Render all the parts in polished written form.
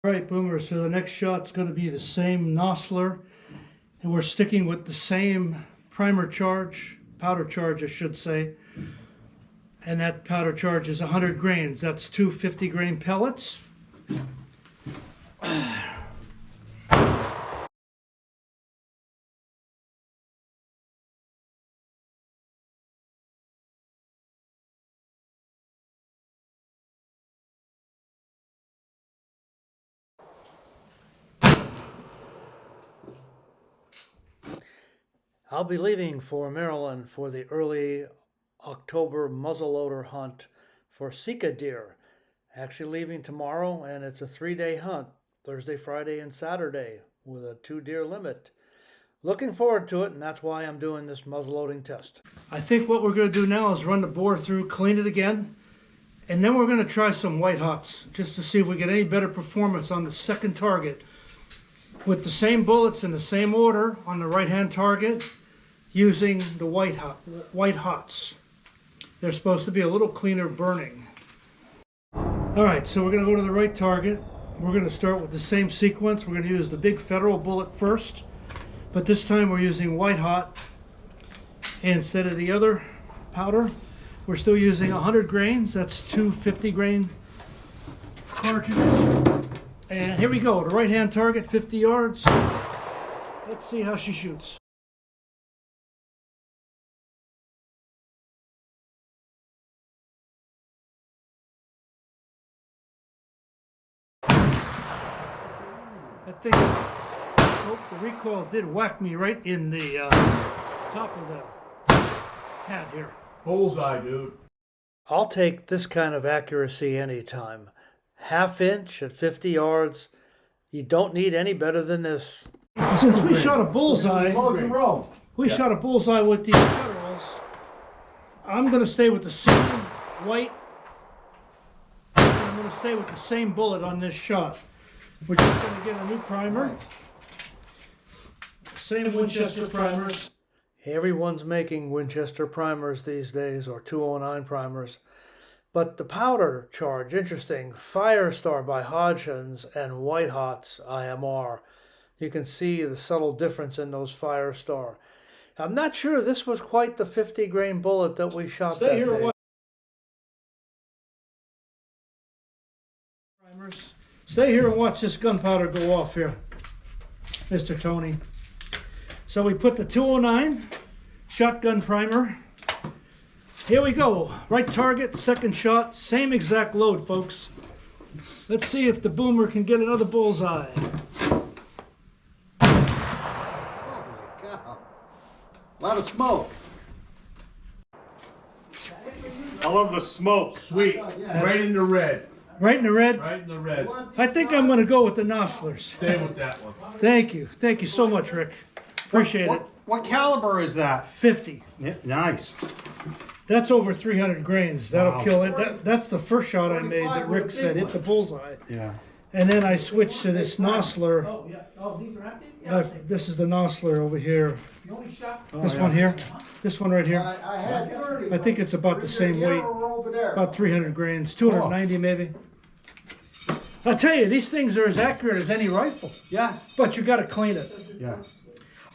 Alright, Boomer, so the next shot's going to be the same Nosler, and we're sticking with the same primer charge, powder charge I should say, and that powder charge is 100 grains. That's two 50 grain pellets. I'll be leaving for Maryland for the early October muzzleloader hunt for SIKA deer. Actually leaving tomorrow, and it's a 3-day hunt, Thursday, Friday, and Saturday, with a 2 deer limit. Looking forward to it, and that's why I'm doing this muzzleloading test. I think what we're going to do now is run the bore through, clean it again, and then we're going to try some white hots, just to see if we get any better performance on the second target. With the same bullets in the same order on the right-hand target, using the white hots. They're supposed to be a little cleaner burning. Alright, so we're going to go to the right target. We're going to start with the same sequence. We're going to use the big Federal bullet first, but this time we're using white hot instead of the other powder. We're still using 100 grains. That's two 50 grain cartridges. And here we go, the right hand target, 50 yards. Let's see how she shoots. That thing, oh, the recoil did whack me right in the top of the hat here. Bullseye, dude. I'll take this kind of accuracy anytime. Half inch at 50 yards. You don't need any better than this. Since we shot a bullseye, shot a bullseye with these Federals, I'm going to stay with the same white. I'm going to stay with the same bullet on this shot. We're just going to get a new primer. Same Winchester primers. Everyone's making Winchester primers these days, or 209 primers. But the powder charge, interesting. Firestar by Hodgins and White Hots IMR. You can see the subtle difference in those Firestar. I'm not sure this was quite the 50 grain bullet that we shot that day. Primers. Stay here and watch this gunpowder go off here, Mr. Tony. So we put the 209 shotgun primer. Here we go. Right target, second shot, same exact load, folks. Let's see if the Boomer can get another bullseye. Oh my God. A lot of smoke. I love the smoke. Sweet. Right in the red. Right in the red? Right in the red. I think I'm going to go with the Noslers. Stay with that one. Thank you. Thank you so much, Rick. Appreciate it. What caliber is that? 50. Yeah, nice. That's over 300 grains. That'll Wow. kill it. That's the first shot I made that Rick said hit the bullseye. Yeah. And then I switched to this Nosler. This is the Nosler over here. This one here. This one right here. I think it's about the same weight. About 300 grains. 290 maybe. I'll tell you, these things are as accurate as any rifle. Yeah. But you got to clean it. Yeah.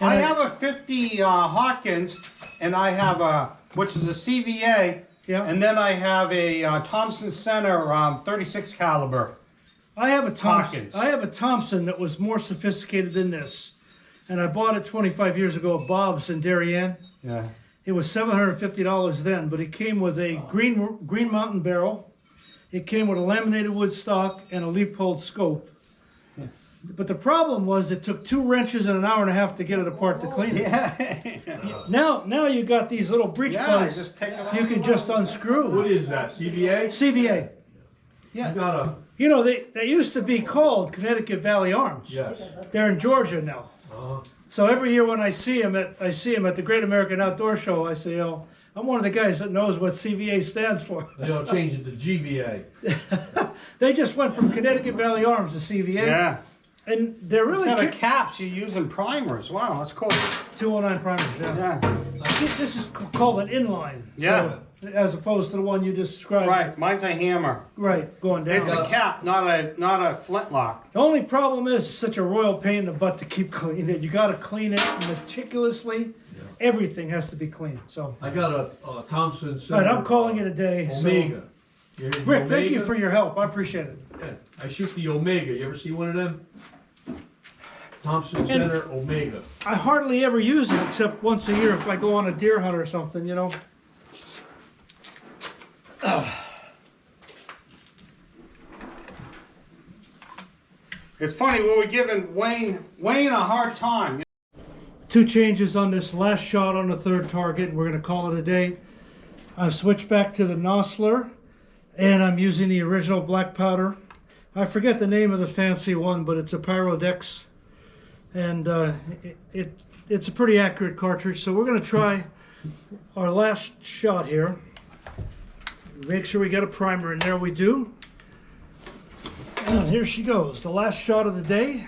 And I have a 50 Hawkins, and I have a, which is a CVA, Yeah. and then I have a Thompson Center 36 caliber. I have a Thompson. Hawkins. I have a Thompson that was more sophisticated than this, and I bought it 25 years ago at Bob's in Darien. Yeah. It was $750 then, but it came with a Green Mountain barrel. It came with a laminated wood stock and a Leupold scope. Yeah. But the problem was it took 2 wrenches and an hour and a half to get it apart to clean it. Yeah. Now you got these little breech plugs. Just take it off. You can just unscrew. What is that? CVA? CVA. Yeah. You got a... You know, they used to be called Connecticut Valley Arms. Yes. They're in Georgia now. So every year when I see them at the Great American Outdoor Show, I say, oh, I'm one of the guys that knows what CVA stands for. They don't change it to GVA. They just went from Connecticut Valley Arms to CVA. Yeah. And they're really Instead of caps, you're using primers. Wow, that's cool. 209 primers, yeah. Yeah. This is called an inline. Yeah. So as opposed to the one you described. Right, mine's a hammer. Right, going down. It's a cap, not a flintlock. The only problem is it's such a royal pain in the butt to keep cleaning it. You got to clean it meticulously. Everything has to be clean. So. I got a Thompson. All right, I'm calling it a day. Omega. So. Rick, thank you for your help. I appreciate it. Yeah, I shoot the Omega. You ever see one of them? Thompson Center Omega. I hardly ever use it except once a year if I go on a deer hunt or something, you know. It's funny, we were giving Wayne a hard time. 2 changes on this last shot on the 3rd target. We're going to call it a day. I've switched back to the Nosler, and I'm using the original black powder. I forget the name of the fancy one, but it's a Pyrodex, and it's a pretty accurate cartridge. So we're going to try our last shot here. Make sure we get a primer in there. We do. And here she goes, the last shot of the day.